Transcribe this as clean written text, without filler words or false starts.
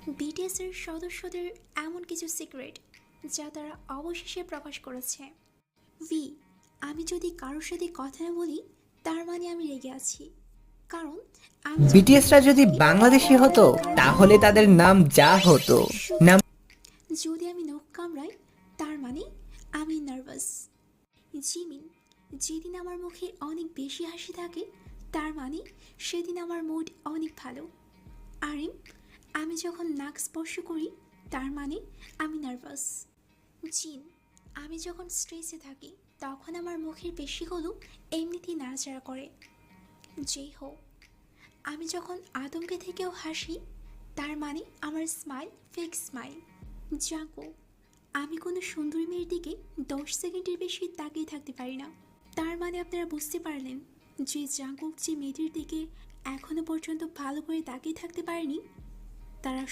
BTS এর সদস্যদের এমন কিছু সিক্রেট যা তারা অবশেষে প্রকাশ করেছে। ভি, আমি যদি কারোর সাথে কথা না বলি তার মানে আমি রেগে আছি, কারণ আমি যখন বিটিএসরা রেগে যদি থাকি বাংলাদেশি তখন হতো আমি কারোর সাথে তাহলে কথা তাদের বলি না। নাম যা হতো। সুখী, নাম যদি আমি নখ কামড়াই তার মানে আমি নার্ভাস। জিমিন, যেদিন আমার মুখে অনেক বেশি হাসি থাকে তার মানে সেদিন আমার মুড অনেক ভালো। আরিম, আমি যখন নাক স্পর্শ করি তার মানে আমি নার্ভাস। জিন, আমি যখন স্ট্রেসে থাকি তখন আমার মুখের পেশিগুলো এমনিতেই নাড়াচাড়া করে। যেই হোক, আমি যখন আতঙ্কে থেকেও হাসি তার মানে আমার স্মাইল ফেক স্মাইল। জাগো, আমি কোনো সুন্দরী মেয়ের দিকে 10 সেকেন্ডের বেশি তাকিয়ে থাকতে পারি না। তার মানে আপনারা বুঝতে পারলেন যে জাঙ্কুক যে মেয়েটির দিকে এখনো পর্যন্ত ভালো করে তাকিয়ে থাকতে পারেনি তারা